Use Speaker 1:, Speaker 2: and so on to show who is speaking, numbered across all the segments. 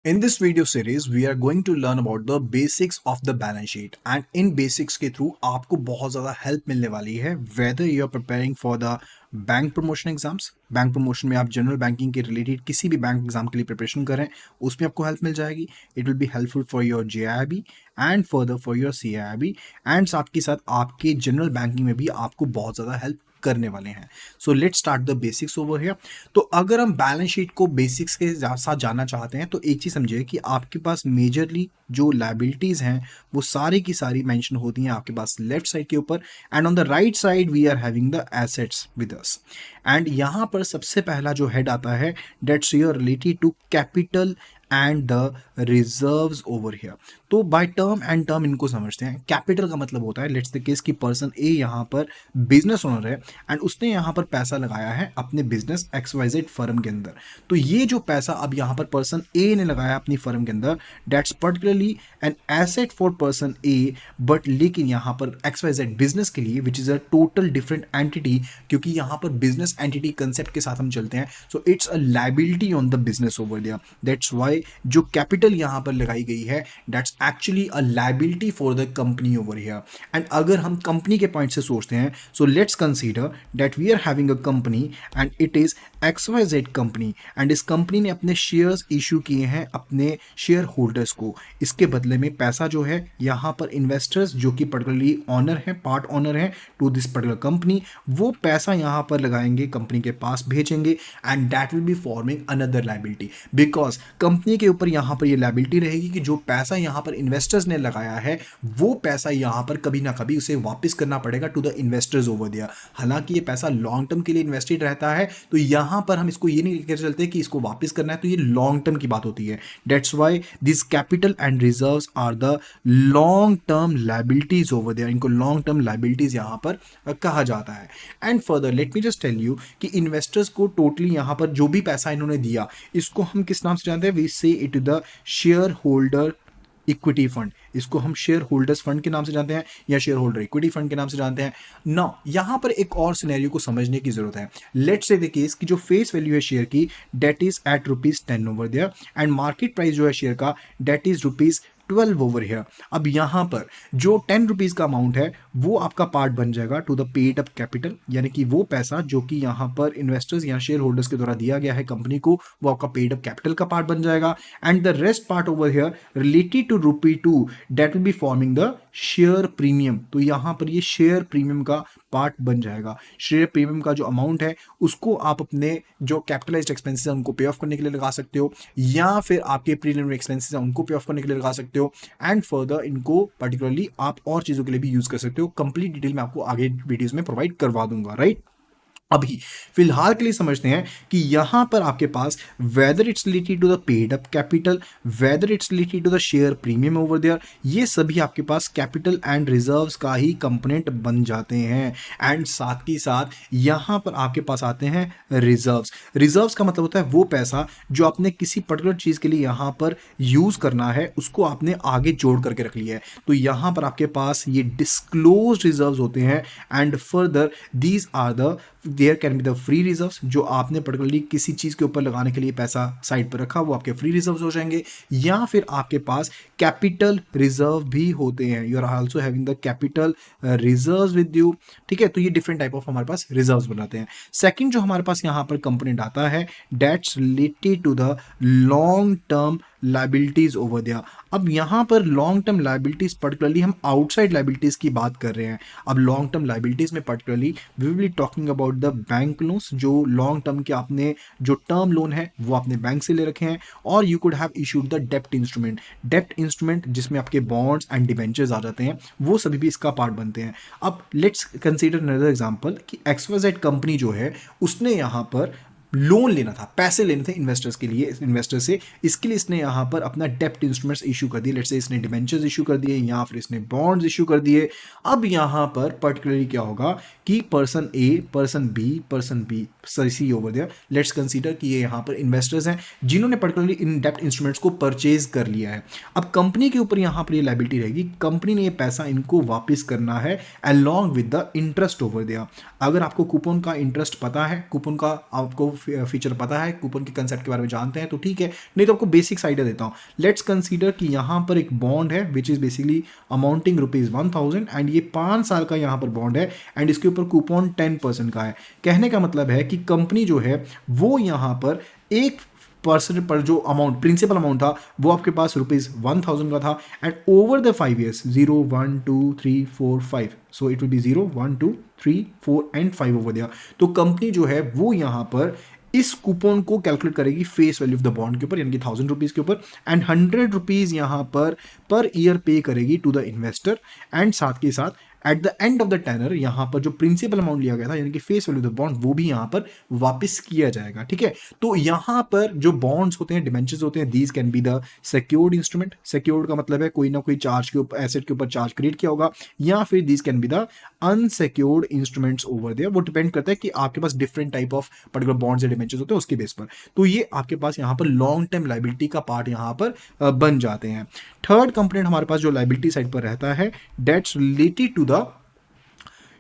Speaker 1: In this video series, we are going to learn about the basics of the balance sheet and in basics के through आपको बहुत ज़्यादा help मिलने वाली है whether you are preparing for the bank promotion exams. Bank promotion में आप general banking के रिलेटेड किसी भी बैंक एग्जाम के लिए प्रिपरेशन करें, उसमें आपको हेल्प मिल जाएगी। It will be helpful for your JIIB and further for your CIIB and साथ के साथ आपके जनरल बैंकिंग में भी आपको बहुत ज़्यादा हेल्प करने वाले हैं। So let's start the basics over here. तो अगर हम बैलेंस शीट को बेसिक्स के साथ जानना चाहते हैं तो एक चीज़ समझिए कि आपके पास मेजरली जो लाइबिलिटीज़ हैं वो सारी की सारी मेंशन होती हैं आपके पास लेफ्ट साइड के ऊपर, and on the right side we are having the assets with us. And यहाँ पर सबसे पहला जो हेड आता है that's your related to capital and the reserves over here. तो बाय टर्म एंड टर्म इनको समझते हैं। कैपिटल का मतलब होता है, लेट्स द केस कि पर्सन ए यहाँ पर बिजनेस ओनर है एंड उसने यहाँ पर पैसा लगाया है अपने बिजनेस XYZ फर्म के अंदर। तो ये जो पैसा अब यहाँ पर पर्सन ए ने लगाया अपनी फर्म के अंदर, that's particularly an asset for person A, but लेकिन यहाँ पर XYZ बिजनेस के लिए which is a total different entity, क्योंकि यहाँ पर बिजनेस एंटिटी कंसेप्ट के साथ हम चलते हैं। So it's a liability on the business over there. That's why जो कैपिटल यहाँ पर लगाई गई है that's actually a liability for the company over here. And अगर हम कंपनी के पॉइंट से सोचते हैं, so let's consider that we are having a company and it is XYZ company, and इस कंपनी ने अपने शेयर्स इशू किए हैं अपने शेयर होल्डर्स को। इसके बदले में पैसा जो है यहाँ पर इन्वेस्टर्स जो कि पर्टिकुलरली ऑनर है, पार्ट ऑनर है टू दिस पर्टिकुलर कंपनी, वो पैसा यहाँ पर लगाएंगे, कंपनी के पास भेजेंगे and that will be forming another liability, because company के ऊपर यहाँ पर ये लाइबिलिटी रहेगी कि जो पैसा यहाँ पर इन्वेस्टर्स ने लगाया है वो पैसा यहाँ पर कभी ना कभी उसे वापस करना पड़ेगा टू द इन्वेस्टर्स ओवर दिया। हालांकि ये पैसा लॉन्ग टर्म के लिए इन्वेस्टेड रहता है, तो यहाँ पर हम इसको ये नहीं लेकर चलते कि इसको वापस करना है, तो ये लॉन्ग टर्म की बात होती है। That's why this capital and reserves are the long term liabilities over there. इनको लॉन्ग टर्म लाइबिलिटीज यहाँ पर कहा जाता है। And further let me just tell you कि इन्वेस्टर्स को टोटली यहाँ पर जो भी पैसा इन्होंने दिया, इसको हम किस नाम से जानते हैं? वी से it the share holder equity fund. इसको हम शेयर होल्डर्स फंड के नाम से जानते हैं या शेयर होल्डर इक्विटी फंड के नाम से जानते हैं ना। यहां पर एक और सिनेरियो को समझने की जरूरत है। लेट्स से द केस कि जो फेस वैल्यू है शेयर की that is at ₹10 over there and market price जो है शेयर का डेट इज ₹12 ओवर हियर। अब यहाँ पर जो ₹10 का अमाउंट है वो आपका पार्ट बन जाएगा to the paid up capital, यानी कि वो पैसा जो कि यहाँ पर इन्वेस्टर्स या शेयर होल्डर्स के द्वारा दिया गया है कंपनी को, वो आपका पेड अप कैपिटल का पार्ट बन जाएगा। And the rest part over here related to ₹2 that will be forming the share premium. तो यहाँ पर ये शेयर प्रीमियम का पार्ट बन जाएगा। शेयर प्रीमियम का जो अमाउंट है उसको आप अपने जो कैपिटलाइज्ड एक्सपेंसेस हैं उनको पे ऑफ करने के लिए लगा सकते हो, या फिर आपके प्रीलिमिनरी एक्सपेंसेस हैं उनको पे ऑफ करने के लिए लगा सकते हो, एंड फर्दर इनको पर्टिकुलरली आप और चीजों के लिए भी यूज कर सकते हो। कंप्लीट डिटेल मैं आपको आगे वीडियोस में प्रोवाइड करवा दूंगा, राइट। अभी फिलहाल के लिए समझते हैं कि यहां पर आपके पास whether it's related to the paid up capital, whether it's related to the share premium over there, ये सभी आपके पास कैपिटल एंड रिजर्व्स का ही कंपोनेंट बन जाते हैं। एंड साथ ही साथ यहां पर आपके पास आते हैं रिजर्व्स। रिजर्व्स का मतलब होता है वो पैसा जो आपने किसी पर्टिकुलर चीज के लिए यहां पर यूज करना है, उसको आपने आगे जोड़ करके रख लिया है। तो यहां पर आपके पास ये डिस्क्लोज रिजर्व्स होते हैं। And further these are the there can be the free reserves, जो आपने पर्टिकुलरली किसी चीज के ऊपर लगाने के लिए पैसा साइड पर रखा वो आपके फ्री रिजर्व्स हो जाएंगे। या फिर आपके पास कैपिटल रिजर्व भी होते हैं, you are also having the capital reserves with you, ठीक है। तो ये डिफरेंट टाइप ऑफ हमारे पास रिजर्व्स बनाते हैं। सेकंड जो हमारे पास यहाँ पर कंपोनेंट आता है that's related to the long term liabilities over there. अब यहाँ पर लॉन्ग टर्म लाइबिलिटीज पर्टिकुलरली हम आउटसाइड लाइबिलिटीज की बात कर रहे हैं। अब लॉन्ग टर्म लाइबिलिटीज में particularly we will be talking about the bank loans, जो लॉन्ग टर्म के आपने जो टर्म लोन है वो आपने बैंक से ले रखे हैं, और you could have issued the dept instrument. Dept instrument जिसमें आपके बॉन्ड्स एंड डिबेंचर्स आ जाते हैं, वो सभी भी इसका पार्ट बनते हैं। अब लेट्स कंसीडर अनदर एग्जांपल कि XYZ कंपनी जो है उसने यहाँ पर लोन लेना था, पैसे लेने थे इन्वेस्टर्स के लिए, इन्वेस्टर से। इसके लिए इसने यहाँ पर अपना डेप्ट इंस्ट्रूमेंट्स इशू कर दिए, लेट्स से इसने डिबेंचर्स इशू कर दिए या फिर इसने बॉन्ड्स इशू कर दिए। अब यहाँ पर पर्टिकुलरली क्या होगा कि person A, person B C over there, let's consider कि ये यहाँ पर इन्वेस्टर्स हैं जिन्होंने पर्टिकुलरली इन डेप्ट इंस्ट्रूमेंट्स को परचेज कर लिया है। अब कंपनी के ऊपर यहाँ पर ये लाइबिलिटी रहेगी, कंपनी ने ये पैसा इनको वापस करना है along with the interest over there. अगर आपको कूपन का इंटरेस्ट पता है, कूपन का आपको फीचर पता है, कूपन के कंसेप्ट के बारे में जानते हैं तो ठीक है, नहीं तो आपको बेसिक्स आइडिया देता हूँ। लेट्स कंसीडर कि यहाँ पर एक बॉन्ड है which is basically amounting ₹1000 and ये 5 साल का यहाँ पर बॉन्ड है एंड इसके ऊपर कूपन 10% का है। कहने का मतलब है कि कंपनी जो है वो यहाँ पर 1% पर जो अमाउंट प्रिंसिपल अमाउंट था वो आपके पास ₹1000 का था and over the 5 years 0 1 2 3 4 5 so it will be 0 1 2 3 4 and 5 over दिया। तो कंपनी जो है वो यहाँ पर इस कूपन को कैलकुलेट करेगी face value of the bond के ऊपर यानी कि ₹1000 के ऊपर एंड ₹100 यहाँ पर ईयर पे करेगी टू द इन्वेस्टर एंड साथ के साथ at the end of the tenor यहाँ पर जो प्रिंसिपल अमाउंट लिया गया था यानी कि face value of the bond वो भी यहाँ पर वापस किया जाएगा। ठीक है, तो यहाँ पर जो बॉन्ड्स होते हैं, डिबेंचर्स होते हैं, these can be the secured instrument. Secured का मतलब है कोई ना कोई चार्ज के ऊपर, एसेट के ऊपर चार्ज क्रिएट किया होगा, या फिर these can be the unsecured instruments over there. वो डिपेंड करता है कि आपके पास different type of particular bonds या डिबेंचर्स होते हैं उसके बेस पर। तो ये आपके पास यहाँ पर लॉन्ग टर्म लाइबिलिटी का पार्ट यहाँ पर बन जाते हैं। थर्ड कंपोनेंट हमारे पास जो लाइबिलिटी साइड पर रहता है that's related to the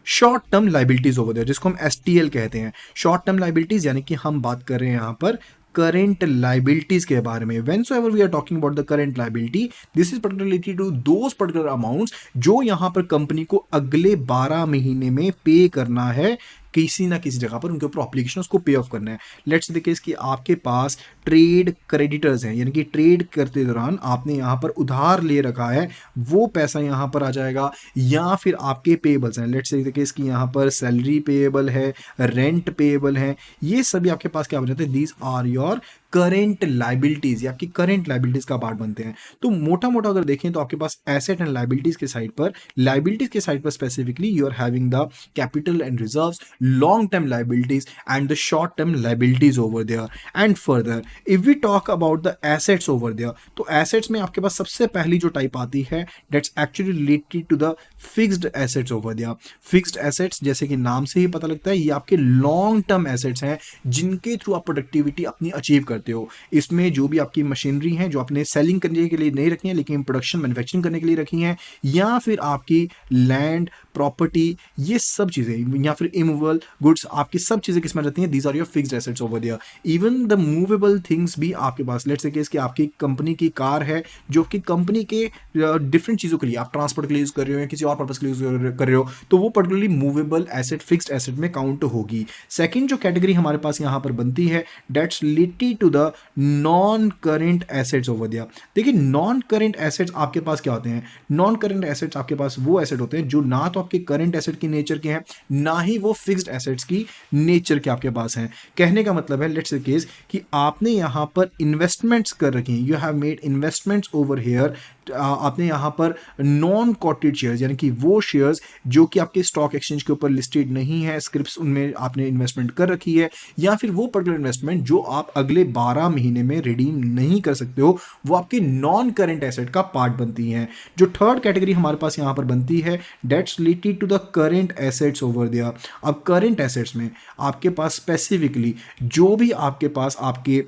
Speaker 1: short term liabilities over there, जिसको हम STL कहते हैं। शॉर्ट टर्म लाइबिलिटीज यानी कि हम बात कर रहे हैं यहाँ पर करेंट लाइबिलिटीज के बारे में। Whensoever we are talking about the current liability, this is particularly to those particular amounts जो यहाँ पर कंपनी को अगले 12 महीने में पे करना है किसी ना किसी जगह पर, उनके ऊपर ऑब्लिगेशन उसको पे ऑफ करना है। लेट्स द केस कि आपके पास ट्रेड क्रेडिटर्स हैं यानी कि ट्रेड करते दौरान आपने यहाँ पर उधार ले रखा है, वो पैसा यहाँ पर आ जाएगा, या फिर आपके पेएबल्स हैं। लेट्स द केस कि यहाँ पर सैलरी पेएबल है, रेंट पेएबल है, ये सभी आपके पास क्या बन जाते हैं, these are your current liabilities या आपकी करेंट लाइबिलिटीज का पार्ट बनते हैं। तो मोटा मोटा अगर देखें तो आपके पास एसेट एंड लाइबिलिटीज के साइड पर, लाइबिलिटीज के साइड पर specifically you are having the capital and reserves, long term liabilities and the short term liabilities over there. And further if we talk about the assets over there, तो assets में आपके पास सबसे पहली जो type आती है that's actually related to the fixed assets over there. fixed assets जैसे कि नाम से ही पता लगता है ये आपके लॉन्ग टर्म एसेट्स हैं जिनके थ्रू आप प्रोडक्टिविटी अपनी अचीव करते हो। इसमें जो भी आपकी मशीनरी है जो आपने सेलिंग करने के लिए नहीं रखी है लेकिन प्रोडक्शन मैन्युफैक्चरिंग करने के लिए रखी हैं, या फिर आपकी लैंड प्रॉपर्टी, ये सब चीज़ें, या फिर इमूवेबल गुड्स, आपकी सब चीज़ें किसमें रहती हैं, these are your fixed assets over there. Even the movable things भी आपके पास, लेट्स से केस कि आपकी कंपनी की कार है जो कि कंपनी के डिफरेंट चीज़ों के लिए आप ट्रांसपोर्ट के लिए यूज़ कर रहे हो या किसी और पर्पज़ के लिए यूज़ कर रहे हो, तो वो particularly movable asset fixed asset में काउंट होगी। सेकेंड जो कैटेगरी हमारे पास यहाँ पर बनती है that's related to the non current assets over there. देखिए नॉन करेंट एसेट्स आपके पास क्या होते हैं, नॉन करेंट एसेट्स आपके पास वो एसेट होते हैं जो ना तो आपके करेंट एसेट की नेचर के हैं ना ही वो फिक्स्ड एसेट्स की नेचर के आपके पास हैं। कहने का मतलब है लेट्स से केस कि आपने यहाँ पर इन्वेस्टमेंट्स कर रखी हैं, you have made investments over here, आपने यहाँ पर नॉन कोटेड शेयर्स यानी कि वो शेयर्स जो कि आपके स्टॉक एक्सचेंज के ऊपर लिस्टेड नहीं है, स्क्रिप्ट्स उनमें आपने इन्वेस्टमेंट कर रखी है, या फिर वो पर्टिकुलर इन्वेस्टमेंट जो आप अगले 12 महीने में रिडीम नहीं कर सकते हो, वो आपकी नॉन करेंट एसेट का पार्ट बनती हैं। जो थर्ड कैटेगरी हमारे पास यहाँ पर बनती है that's related to the current assets over there. अब करेंट एसेट्स में आपके पास स्पेसिफिकली जो भी आपके पास आपके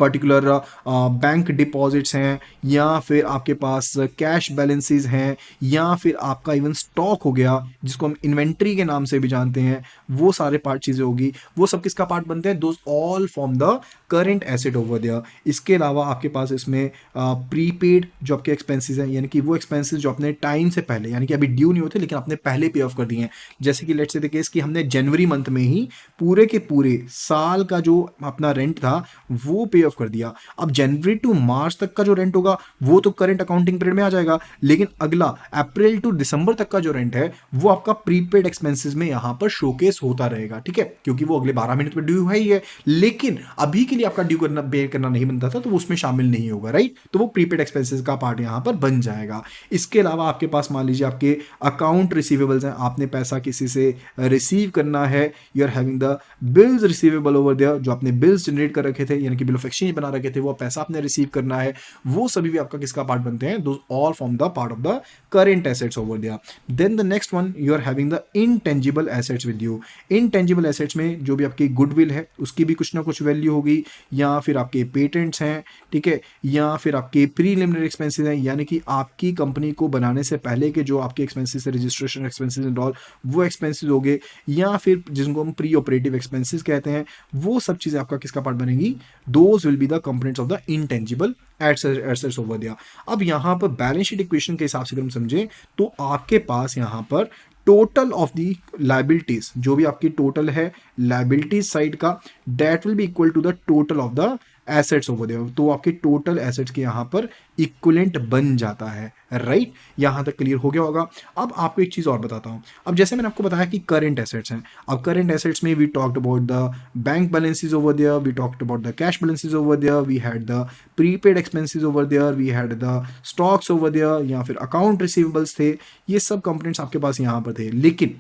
Speaker 1: पर्टिकुलर बैंक डिपॉजिट्स हैं, या फिर आपके पास कैश बैलेंसेस हैं, या फिर आपका इवन स्टॉक हो गया जिसको हम इन्वेंट्री के नाम से भी जानते हैं, वो सारे पार्ट चीज़ें होगी, वो सब किसका पार्ट बनते हैं, those all form the current asset over there. इसके अलावा आपके पास इसमें प्रीपेड जो आपके एक्सपेंसेस हैं यानी कि वो एक्सपेंसेस जो अपने टाइम से पहले यानी कि अभी ड्यू नहीं होते लेकिन आपने पहले पे ऑफ कर दिए हैं, जैसे कि लेट्स से द केस कि हमने जनवरी मंथ में ही पूरे के पूरे साल का जो अपना रेंट था वो पे ऑफ कर दिया। अब जनवरी टू मार्च तक का जो रेंट होगा वो तो करंट अकाउंटिंग पीरियड में आ जाएगा, लेकिन अगला अप्रैल टू दिसंबर तक का जो रेंट है वो आपका प्रीपेड एक्सपेंसेस में यहां पर शोकेस होता रहेगा। ठीक है, क्योंकि वो अगले 12 महीने पे ड्यू है ही है, लेकिन अभी के लिए आपका ड्यू करना पे करना नहीं बनता था तो वो उसमें शामिल नहीं होगा, राइट। तो वो प्रीपेड एक्सपेंसेस का पार्ट यहां पर बन जाएगा। इसके अलावा आपके पास मान लीजिए आपके अकाउंट रिसीवेबल्स हैं, आपने पैसा किसी से रिसीव करना है, you are having the bills receivable over there, जो आपने बिल्स जनरेट कर रखे थे यानी कि बिल ऑफ एक्सचेंज बना रखे थे, वो पैसा आपने रिसीव करना है, वो सभी भी आपका किसका पार्ट बनते हैं, those all form the part of the current assets over there. Then the next one, you are having the intangible assets with you. Intangible assets में जो भी आपकी गुडविल है उसकी भी कुछ ना कुछ वैल्यू होगी, या फिर आपके पेटेंट्स हैं, ठीक है, या फिर आपके प्रीलिमिनरी एक्सपेंसेस हैं, यानी कि आपकी कंपनी को बनाने से पहले के जो आपके एक्सपेंसेस है, रजिस्ट्रेशन एक्सपेंसेस एंड ऑल, वो एक्सपेंसेस हो गए, या फिर जिनको हम प्री ऑपरेटिव एक्सपेंसेस कहते हैं, वो सब चीज़ें आपका किसका पार्ट बनेगी, those will be the components of the intangible assets over दिया। अब यहाँ पर बैलेंस शीट इक्वेशन के हिसाब से अगर हम समझें तो आपके पास यहाँ पर टोटल ऑफ दी लाइबिलिटीज, जो भी आपकी टोटल है लाइबिलिटीज साइड का, that will be equal to the total of the assets over there. तो आपके टोटल एसेट्स के यहाँ पर इक्विवेलेंट बन जाता है, राइट। यहाँ तक क्लियर हो गया होगा। अब आपको एक चीज़ और बताता हूँ। अब जैसे मैंने आपको बताया कि करंट एसेट्स हैं, अब करंट एसेट्स में we talked about the bank balances over there, we talked about the cash balances over there, we had the prepaid expenses over there, we had the stocks over there, या फिर account receivables थे, ये सब components आपके पास यहाँ पर थे। लेकिन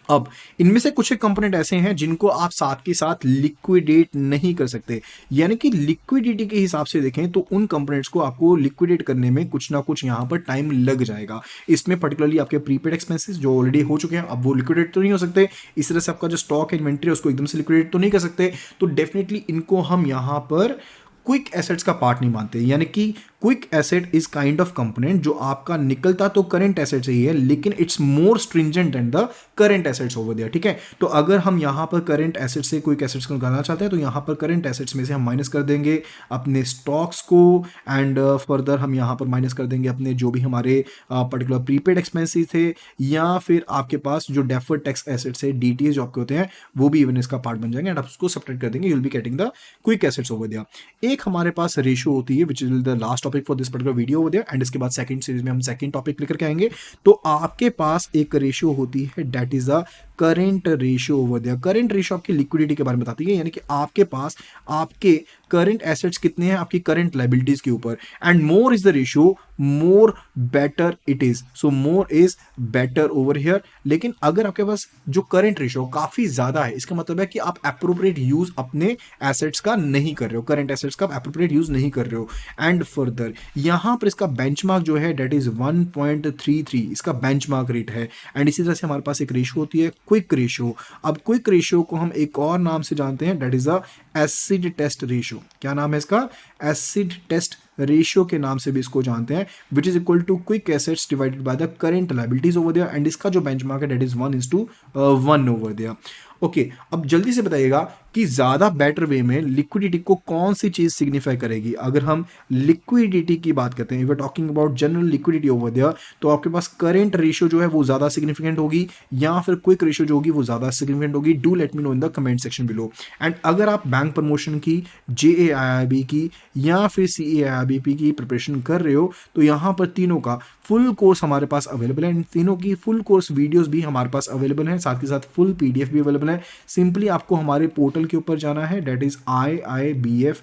Speaker 1: अब इनमें से कुछ एक कंपोनेंट ऐसे हैं जिनको आप साथ के साथ लिक्विडेट नहीं कर सकते, यानी कि लिक्विडिटी के हिसाब से देखें तो उन कंपोनेंट्स को आपको लिक्विडेट करने में कुछ ना कुछ यहां पर टाइम लग जाएगा। इसमें पर्टिकुलरली आपके प्रीपेड एक्सपेंसेस जो ऑलरेडी हो चुके हैं, अब वो लिक्विडेट तो नहीं हो सकते। इस तरह से आपका जो स्टॉक इन्वेंट्री है उसको एकदम से लिक्विडेट तो नहीं कर सकते, तो डेफिनेटली इनको हम यहां पर क्विक एसेट्स का पार्ट नहीं मानते। यानी कि quick asset is kind of component जो आपका निकलता तो करंट एसेट से ही है, लेकिन it's more stringent than the current assets over there, ठीक है। तो अगर हम यहाँ पर करंट एसेट से क्विक एसेट्स को निकालना चाहते हैं तो यहाँ पर करंट एसेट्स में से हम माइनस कर देंगे अपने स्टॉक्स को, एंड फर्दर हम यहाँ पर माइनस कर देंगे अपने जो भी हमारे पर्टिकुलर प्रीपेड एक्सपेंसेस थे, या फिर आपके पास जो डेफर्ड टैक्स एसेट्स है, डीटीएस जो आपके होते हैं, वो भी इवन इसका पार्ट बन जाएंगे, एंड आप उसको सब्ट्रैक्ट कर देंगे, you will be getting the quick assets over there. एक हमारे पास रेशियो होती है which is the last topic for this particular video over there, and इसके बाद सेकंड सीरीज में हम सेकंड टॉपिक लेकर के आएंगे। तो आपके पास एक रेशियो होती है that is the current ratio over there. Current ratio आपकी लिक्विडिटी के बारे में बताती है, यानी कि आपके पास आपके करंट एसेट्स कितने हैं आपकी करंट लाइबिलिटीज के ऊपर, and more is the ratio more better it is, so more is better over here. लेकिन अगर आपके पास जो करंट रेशियो काफी ज्यादा है, इसका मतलब है कि आप एप्रोप्रिएट यूज अपने एसेट्स का नहीं कर रहे हो, करंट एसेट्स का एप्रोप्रिएट यूज नहीं कर रहे हो। एंड फर्दर यहां पर इसका बेंचमार्क जो है दैट इज 1.33, इसका बेंचमार्क रेट है। एंड इसी तरह से हमारे पास एक रेशियो होती है क्विक रेशियो। अब क्विक रेशियो को हम एक और नाम से जानते हैं that is the acid test ratio. क्या नाम है इसका, एसिड टेस्ट रेशियो के नाम से भी इसको जानते हैं, which is equal to quick assets divided by the current liabilities over there, and इसका जो बेंचमार्क है that is 1:1 over there. Okay, अब जल्दी से बताइएगा कि ज्यादा बेटर वे में लिक्विडिटी को कौन सी चीज सिग्निफाई करेगी। अगर हम लिक्विडिटी की बात करते हैं, we are talking about general liquidity over there, तो आपके पास करंट रेशियो जो है वो ज्यादा सिग्निफिकेंट होगी, या फिर क्विक रेशियो जो होगी वो ज्यादा सिग्निफिकेंट होगी। Do let me know in the comment section below. And अगर आप बैंक प्रमोशन की, JAIIB की, या फिर CAIIB की प्रिपरेशन कर रहे हो, तो यहाँ पर तीनों का फुल कोर्स हमारे पास अवेलेबल है, इन तीनों की फुल कोर्स वीडियोस भी हमारे पास अवेलेबल हैं, साथ के साथ फुल PDF भी अवेलेबल है। सिंपली आपको हमारे पोर्टल के ऊपर जाना है दैट इज iibf.info,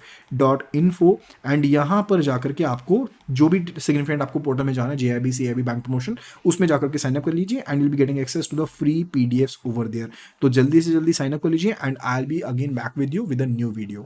Speaker 1: एंड यहाँ पर जाकर के आपको जो भी सिग्निफिकेंट आपको पोर्टल में जाना है, JIIB CAIIB बैंक प्रमोशन, उसमें जाकर के साइन अप कर लीजिए, and will be getting access to the free PDFs over there. तो जल्दी से जल्दी साइन अप कर लीजिए, and I will be again back with you with a new video.